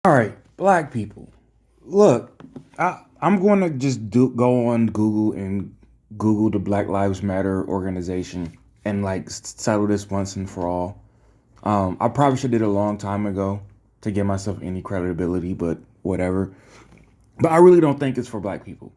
All right, black people. Look, I'm going to just go on Google and Google the Black Lives Matter organization and like settle this once and for all. I probably should did it a long time ago to give myself any credibility, but whatever. But I really don't think it's for black people,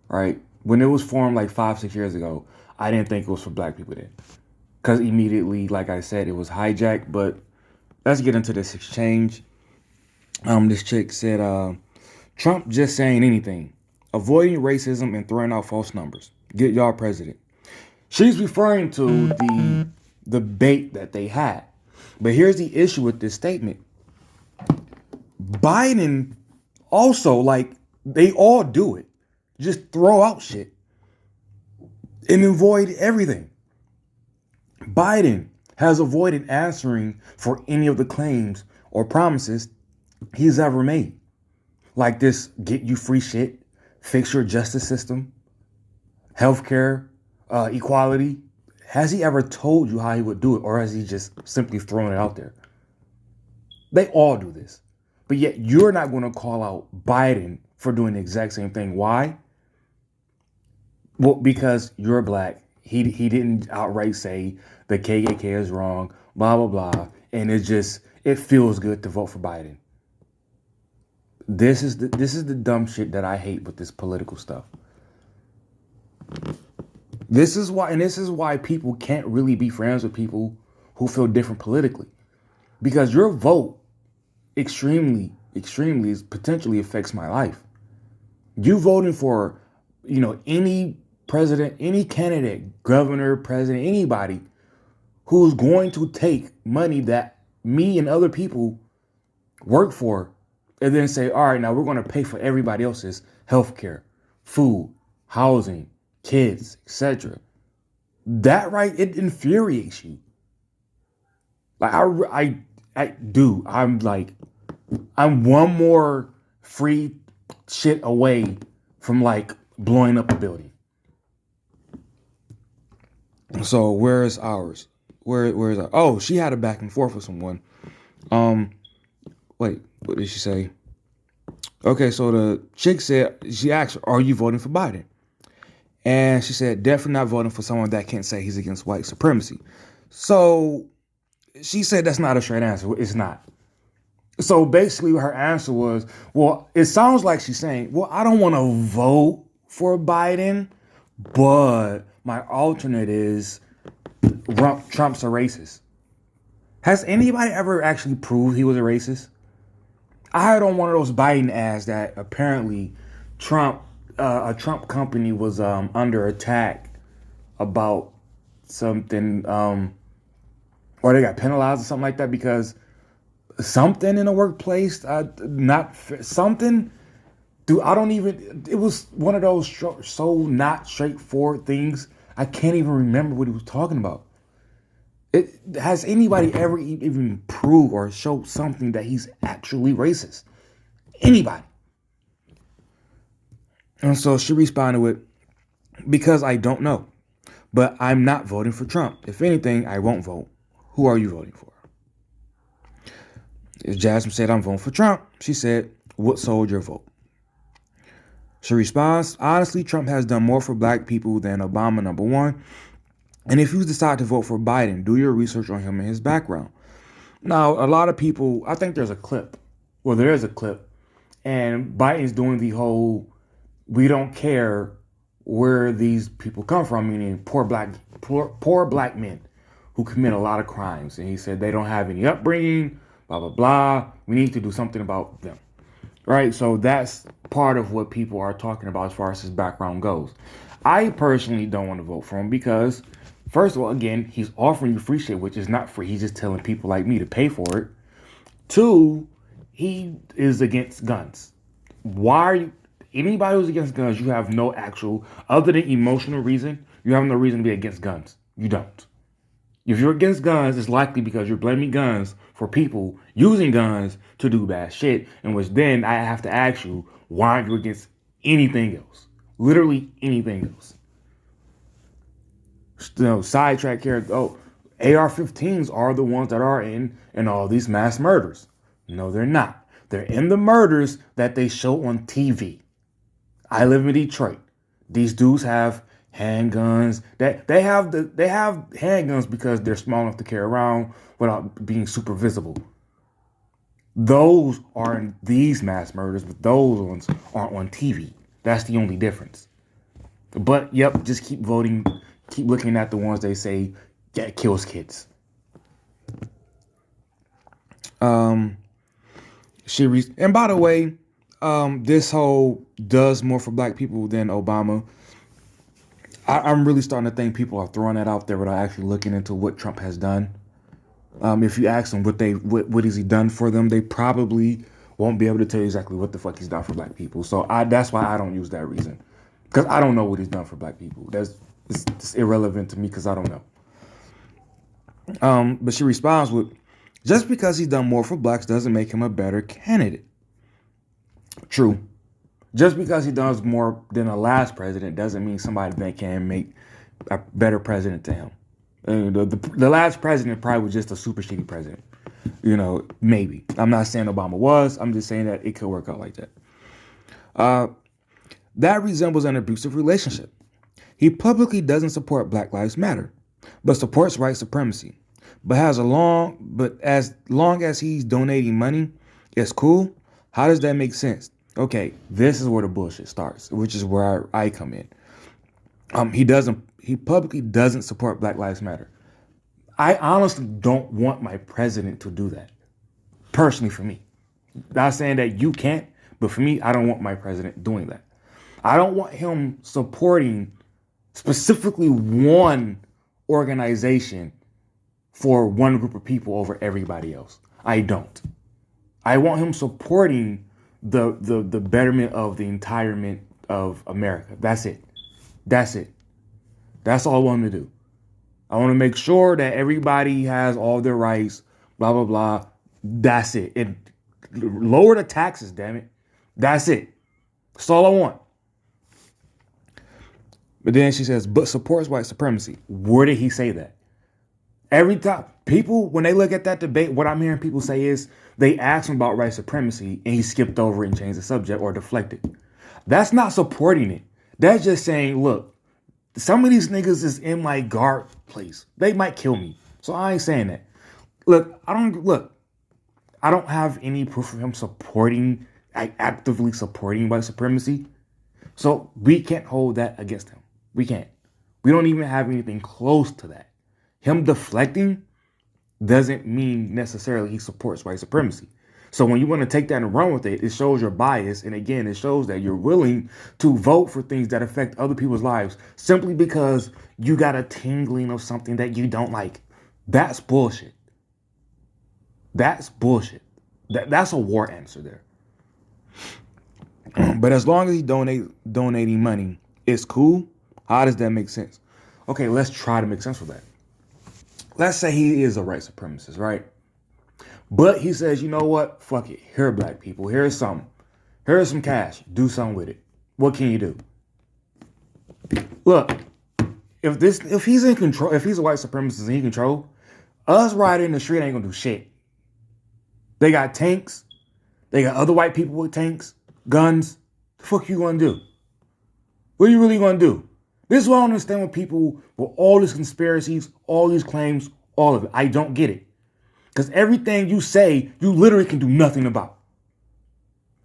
right? When it was formed like 5, 6 years ago, I didn't think it was for black people then, because immediately, like I said, it was hijacked. But let's get into this exchange. This chick said, Trump just saying anything, avoiding racism and throwing out false numbers. Get y'all president. She's referring to the debate that they had. But here's the issue with this statement. Biden also, like, they all do it. Just throw out shit and avoid everything. Biden has avoided answering for any of the claims or promises he's ever made. Like this get you free shit, fix your justice system, healthcare, equality. Has he ever told you how he would do it, or has he just simply thrown it out there? They all do this. But yet you're not going to call out Biden for doing the exact same thing. Why? Well, because you're black. He didn't outright say the KKK is wrong, blah, blah, blah. And it feels good to vote for Biden. This is the dumb shit that I hate with this political stuff. This is why people can't really be friends with people who feel different politically. Because your vote extremely potentially affects my life. You voting for, any president, any candidate, governor, president, anybody who's going to take money that me and other people work for and then say, all right, now we're going to pay for everybody else's healthcare, food, housing, kids, etc. That right, it infuriates you. Like I do. I'm one more free shit away from like blowing up a building. So where is ours? Where is our? Oh, she had a back and forth with someone. Um, Wait, what did she say? Okay, so the chick said, she asked, are you voting for Biden? And she said, definitely not voting for someone that can't say he's against white supremacy. So she said that's not a straight answer. It's not. So basically her answer was, well, it sounds like she's saying, well, I don't want to vote for Biden, but my alternate is Trump's a racist. Has anybody ever actually proved he was a racist? I heard on one of those Biden ads that apparently a Trump company was under attack about something, or they got penalized or something like that because something in the workplace, not something. Dude, I don't even. It was one of those so not straightforward things. I can't even remember what he was talking about. Has anybody ever even proved or showed something that he's actually racist? Anybody? And so she responded with, because I don't know, but I'm not voting for Trump. If anything, I won't vote. Who are you voting for? If Jasmine said, I'm voting for Trump, she said, what sold your vote? She responds, honestly, Trump has done more for black people than Obama, number one. And if you decide to vote for Biden, do your research on him and his background. Now, a lot of people, I think there's a clip. Well, there is a clip. And Biden's doing the whole, we don't care where these people come from, meaning poor black men who commit a lot of crimes. And he said they don't have any upbringing, blah, blah, blah. We need to do something about them. Right? So that's part of what people are talking about as far as his background goes. I personally don't want to vote for him because, first of all, again, he's offering you free shit, which is not free. He's just telling people like me to pay for it. Two, he is against guns. Why are you, anybody who's against guns, you have no actual, other than emotional reason, you have no reason to be against guns. You don't. If you're against guns, it's likely because you're blaming guns for people using guns to do bad shit, in which then I have to ask you, why aren't you against anything else? Literally anything else. Sidetrack here. Oh, AR-15s are the ones that are in all these mass murders. No, they're not. They're in the murders that they show on TV. I live in Detroit. These dudes have handguns. They have handguns because they're small enough to carry around without being super visible. Those aren't these mass murders, but those ones aren't on TV. That's the only difference. But yep, just keep voting, keep looking at the ones they say kills kids. And by the way, this whole does more for black people than Obama. I'm really starting to think people are throwing that out there without actually looking into what Trump has done. If you ask them what has he done for them, they probably won't be able to tell you exactly what the fuck he's done for black people. So that's why I don't use that reason, because I don't know what he's done for black people. It's irrelevant to me because I don't know. But she responds with, just because he's done more for blacks doesn't make him a better candidate. True. Just because he does more than the last president doesn't mean somebody that can make a better president to him. The last president probably was just a super shitty president. Maybe. I'm not saying Obama was. I'm just saying that it could work out like that. That resembles an abusive relationship. He publicly doesn't support Black Lives Matter, but supports white supremacy. But as long as he's donating money, it's cool. How does that make sense? Okay, this is where the bullshit starts, which is where I come in. He publicly doesn't support Black Lives Matter. I honestly don't want my president to do that. Personally, for me. Not saying that you can't, but for me, I don't want my president doing that. I don't want him supporting specifically one organization for one group of people over everybody else. I don't. I want him supporting the betterment of the entirement of America. That's it. That's all I want him to do. I want to make sure that everybody has all their rights, blah, blah, blah. That's it. Lower the taxes, damn it. That's it. That's all I want. But then she says, but supports white supremacy. Where did he say that? Every time people, when they look at that debate, what I'm hearing people say is they ask him about white supremacy and he skipped over it and changed the subject or deflected. That's not supporting it. That's just saying, look, some of these niggas is in my guard place. They might kill me. So I ain't saying that. Look, I don't have any proof of him actively supporting white supremacy. So we can't hold that against him. We can't. We don't even have anything close to that. Him deflecting doesn't mean necessarily he supports white supremacy. So when you want to take that and run with it, it shows your bias. And again, it shows that you're willing to vote for things that affect other people's lives simply because you got a tingling of something that you don't like. That's bullshit. That's bullshit. That's a war answer there. But as long as he's donating money, it's cool. How does that make sense? Okay, let's try to make sense of that. Let's say he is a white supremacist, right? But he says, you know what? Fuck it. Here are black people. Here's something. Here's some cash. Do something with it. What can you do? Look, if he's in control, if he's a white supremacist and he control, us riding in the street ain't gonna do shit. They got tanks. They got other white people with tanks, guns. The fuck you gonna do? What are you really gonna do? This is why I don't understand with people with all these conspiracies, all these claims, all of it. I don't get it. Because everything you say, you literally can do nothing about.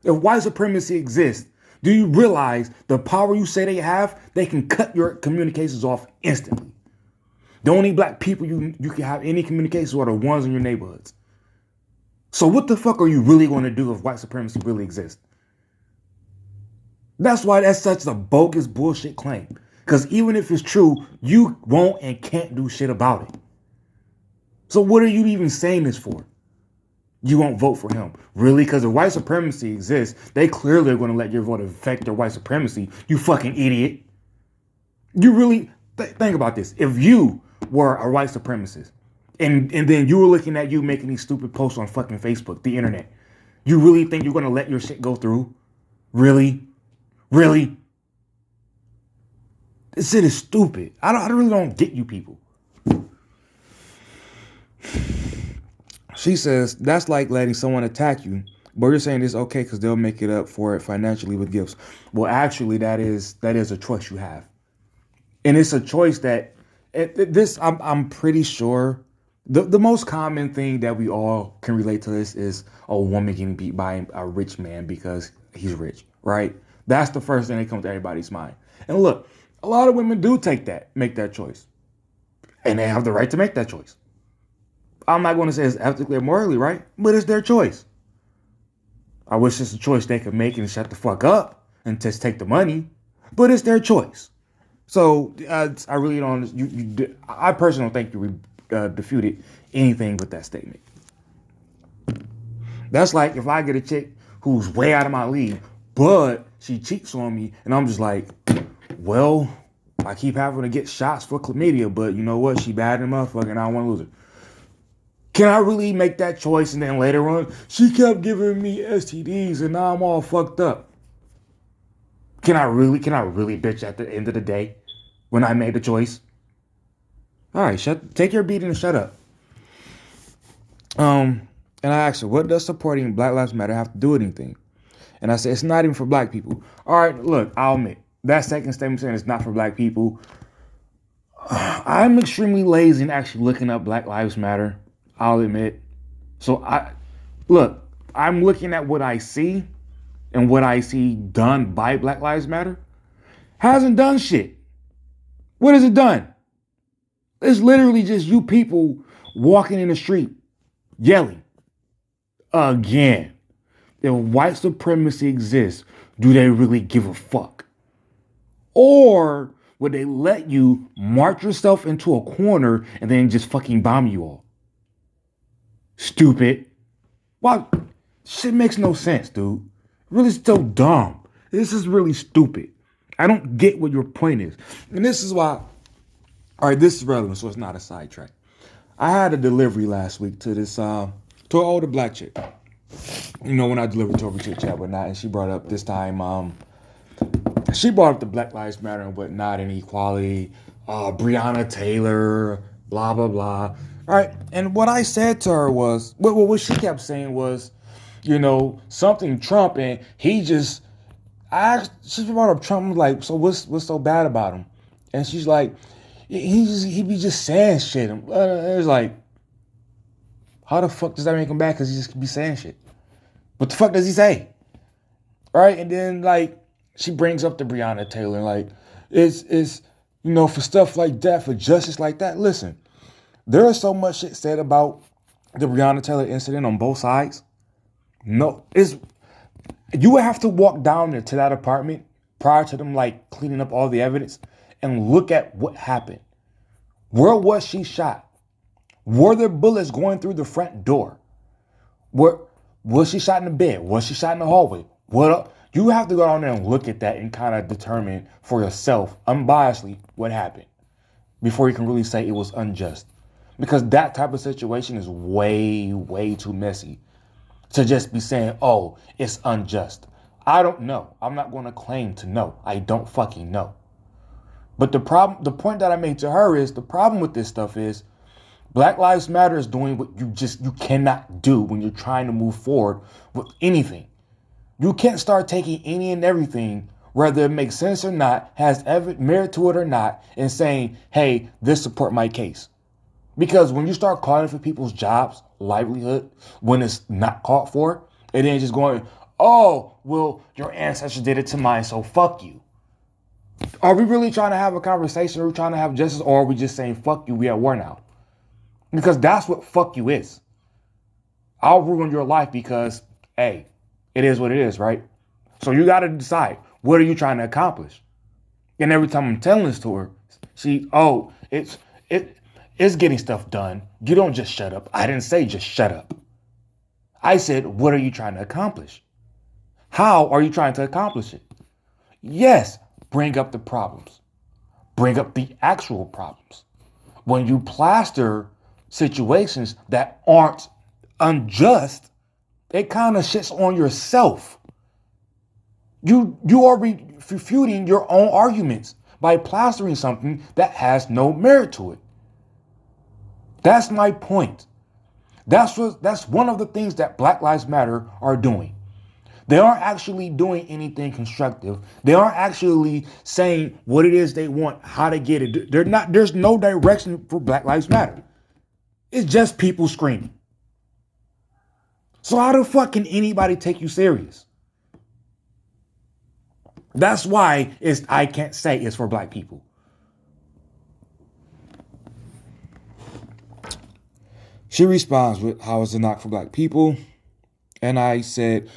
If white supremacy exists, do you realize the power you say they have, they can cut your communications off instantly. The only black people you can have any communications with are the ones in your neighborhoods. So what the fuck are you really going to do if white supremacy really exists? That's why that's such a bogus bullshit claim. Because even if it's true, you won't and can't do shit about it. So what are you even saying this for? You won't vote for him. Really? Because if white supremacy exists, they clearly are going to let your vote affect their white supremacy. You fucking idiot. You really, think about this. If you were a white supremacist and then you were looking at you making these stupid posts on fucking Facebook, the internet, you really think you're going to let your shit go through? Really? Really? This shit is stupid. I really don't get you people. She says, that's like letting someone attack you But you're saying it's okay because they'll make it up for it financially with gifts. Well, actually, that is a choice you have, and it's a choice that this I'm pretty sure the most common thing that we all can relate to this is a woman getting beat by a rich man because he's rich, right? That's the first thing that comes to everybody's mind. And look, a lot of women do make that choice, and they have the right to make that choice. I'm not going to say it's ethically or morally right, but it's their choice. I wish it's a choice they could make and shut the fuck up and just take the money, but it's their choice. So I really don't. I personally don't think you refuted anything with that statement. That's like if I get a chick who's way out of my league, but she cheats on me, and I'm just like, well, I keep having to get shots for chlamydia, but you know what? She bad in the motherfucker, and I don't want to lose her. Can I really make that choice? And then later on, she kept giving me STDs, and now I'm all fucked up. Can I really bitch at the end of the day when I made the choice? All right, take your beating and shut up. And I asked her, what does supporting Black Lives Matter have to do with anything? And I said, it's not even for black people. All right, look, I'll admit, that second statement saying it's not for black people, I'm extremely lazy in actually looking up Black Lives Matter, I'll admit. So I'm looking at what I see, and what I see done by Black Lives Matter hasn't done shit. What has it done? It's literally just you people walking in the street, yelling. Again, if white supremacy exists, do they really give a fuck? Or would they let you march yourself into a corner and then just fucking bomb you all? Stupid. Why? Shit makes no sense, dude. Really so dumb. This is really stupid. I don't get what your point is. And this is why, all right, this is relevant, so it's not a sidetrack. I had a delivery last week to this, to an older black chick. You know, when I delivered to her chit chat whatnot, and she brought up this time, she brought up the Black Lives Matter and whatnot, and equality, Breonna Taylor, blah, blah, blah. All right, and what I said to her was, what she kept saying was, you know, something Trump, and he just, she brought up Trump, like, so what's so bad about him? And she's like, he be just saying shit. It was like, how the fuck does that make him bad? Because he just be saying shit. What the fuck does he say? Right? And then, like, she brings up the Breonna Taylor, like, it's you know, for stuff like that, for justice like that. Listen, there is so much shit said about the Breonna Taylor incident on both sides. No, you would have to walk down there to that apartment prior to them, like, cleaning up all the evidence and look at what happened. Where was she shot? Were there bullets going through the front door? Was she shot in the bed? Was she shot in the hallway? You have to go down there and look at that and kind of determine for yourself, unbiasedly, what happened before you can really say it was unjust. Because that type of situation is way, way too messy to just be saying, oh, it's unjust. I don't know. I'm not going to claim to know. I don't fucking know. But the point that I made to her is, the problem with this stuff is Black Lives Matter is doing what you cannot do when you're trying to move forward with anything. You can't start taking any and everything, whether it makes sense or not, has merit to it or not, and saying, hey, this support my case. Because when you start calling for people's jobs, livelihood, when it's not called for, and then just going, oh, well, your ancestors did it to mine, so fuck you. Are we really trying to have a conversation? Are we trying to have justice? Or are we just saying, fuck you, we at war now? Because that's what fuck you is. I'll ruin your life because, hey, it is what it is, right? So you got to decide, what are you trying to accomplish? And every time I'm telling this to her, it's getting stuff done. You don't just shut up. I didn't say just shut up. I said, what are you trying to accomplish? How are you trying to accomplish it? Yes, bring up the problems. Bring up the actual problems. When you plaster situations that aren't unjust, it kind of shits on yourself. You are refuting your own arguments by plastering something that has no merit to it. That's my point. That's one of the things that Black Lives Matter are doing. They aren't actually doing anything constructive. They aren't actually saying what it is they want, how to get it. They're not. There's no direction for Black Lives Matter. It's just people screaming. So how the fuck can anybody take you serious? That's why I can't say it's for black people. She responds with, how is it not for black people? And I said,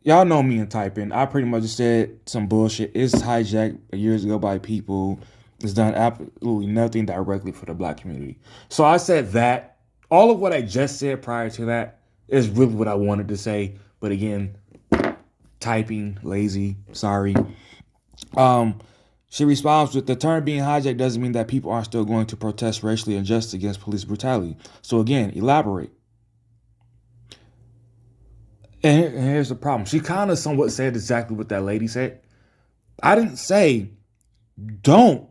y'all know me in typing. I pretty much said some bullshit. It's hijacked years ago by people. It's done absolutely nothing directly for the black community. So I said that. All of what I just said prior to that is really what I wanted to say. But again, typing, lazy, sorry. She responds with, the term being hijacked doesn't mean that people aren't still going to protest racially injustice against police brutality. So again, elaborate. And here's the problem. She kind of somewhat said exactly what that lady said. I didn't say don't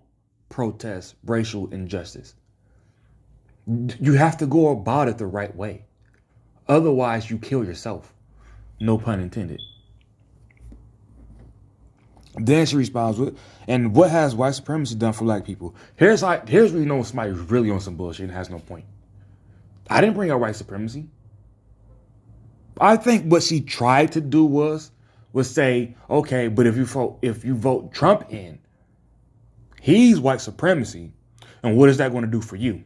protest racial injustice. You have to go about it the right way. Otherwise, you kill yourself. No pun intended. Then she responds with, and what has white supremacy done for black people? Here's where you know somebody's really on some bullshit and has no point. I didn't bring up white supremacy. I think what she tried to do was say, okay, but if you vote Trump in, he's white supremacy, and what is that going to do for you?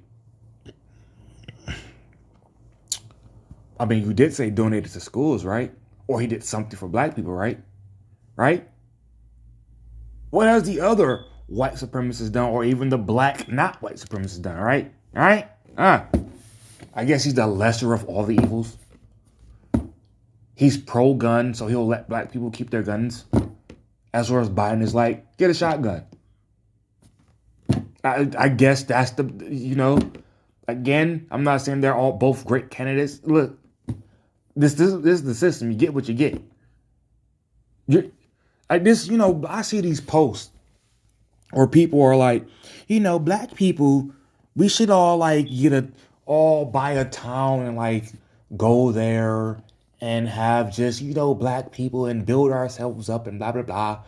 I mean, you did say donate it to schools, right? Or he did something for black people, right? Right? What has the other white supremacists done, or even the black not white supremacists done, right? All right? I guess he's the lesser of all the evils. He's pro-gun, so he'll let black people keep their guns. As far as Biden is like, get a shotgun. I guess that's the, again, I'm not saying they're all both great candidates. Look, this is the system. You get what you get. I see these posts where people are like, black people, we should all all buy a town and go there and have just, black people and build ourselves up and blah, blah, blah.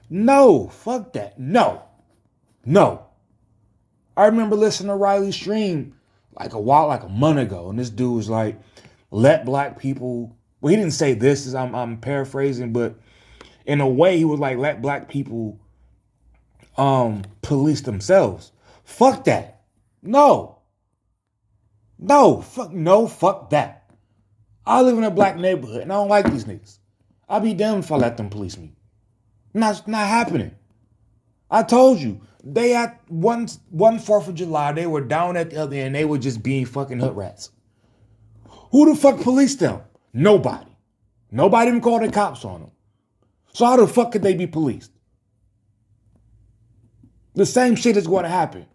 No, fuck that. No. I remember listening to Riley Stream a month ago, and this dude was like, let black people, well, he didn't say this, I'm paraphrasing, but in a way he was like, let black people police themselves. Fuck that. No, fuck that. I live in a black neighborhood and I don't like these niggas. I'll be damned if I let them police me. Not happening. I told you, they at one 4th of July, they were down at the other end, they were just being fucking hood rats. Who the fuck policed them? Nobody. Nobody even called the cops on them. So how the fuck could they be policed? The same shit is going to happen.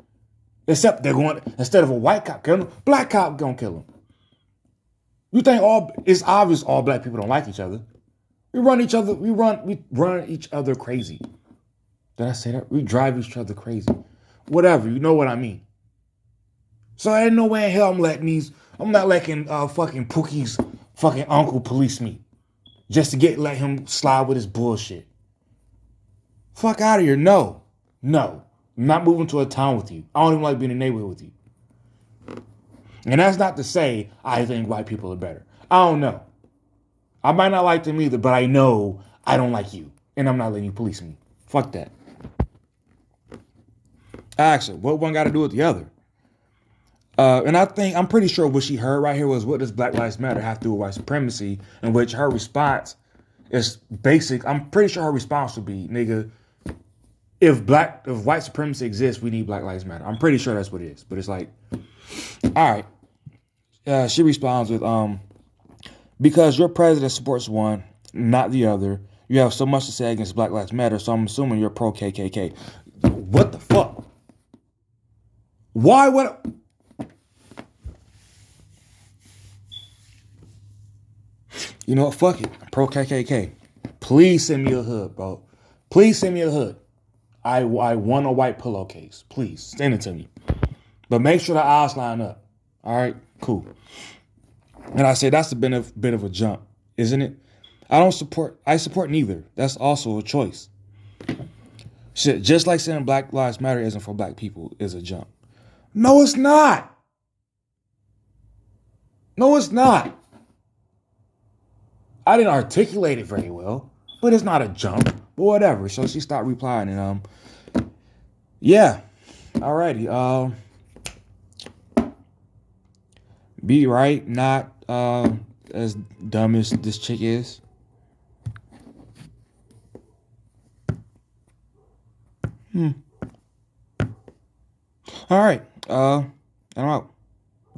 Except instead of a white cop killing them, black cop gonna kill them. You think it's obvious all black people don't like each other. We run each other crazy. Did I say that? We drive each other crazy. Whatever, you know what I mean. So ain't no way in hell I'm not letting fucking Pookie's fucking uncle police me. Just to let him slide with his bullshit. Fuck out of here. No. I'm not moving to a town with you. I don't even like being in a neighborhood with you. And that's not to say I think white people are better. I don't know. I might not like them either, but I know I don't like you. And I'm not letting you police me. Fuck that. Actually, what one got to do with the other? And I'm pretty sure what she heard right here was, what does Black Lives Matter have to do with white supremacy? In which her response is basic. I'm pretty sure her response would be, nigga, if white supremacy exists, we need Black Lives Matter. I'm pretty sure that's what it is. But it's like, all right. She responds with, because your president supports one, not the other, you have so much to say against Black Lives Matter, so I'm assuming you're pro KKK. What the fuck? Why would You know what? Fuck it. I'm pro KKK. Please send me a hood, bro. Please send me a hood. I want a white pillowcase. Please send it to me. But make sure the eyes line up. All right? Cool. And I say that's a bit of a jump, isn't it? I support neither. That's also a choice. Shit, just like saying Black Lives Matter isn't for black people is a jump. No, it's not. No, it's not. I didn't articulate it very well, but it's not a jump. But whatever. So she stopped replying, and yeah. Alrighty. Be right, not as dumb as this chick is. All right. I'm out.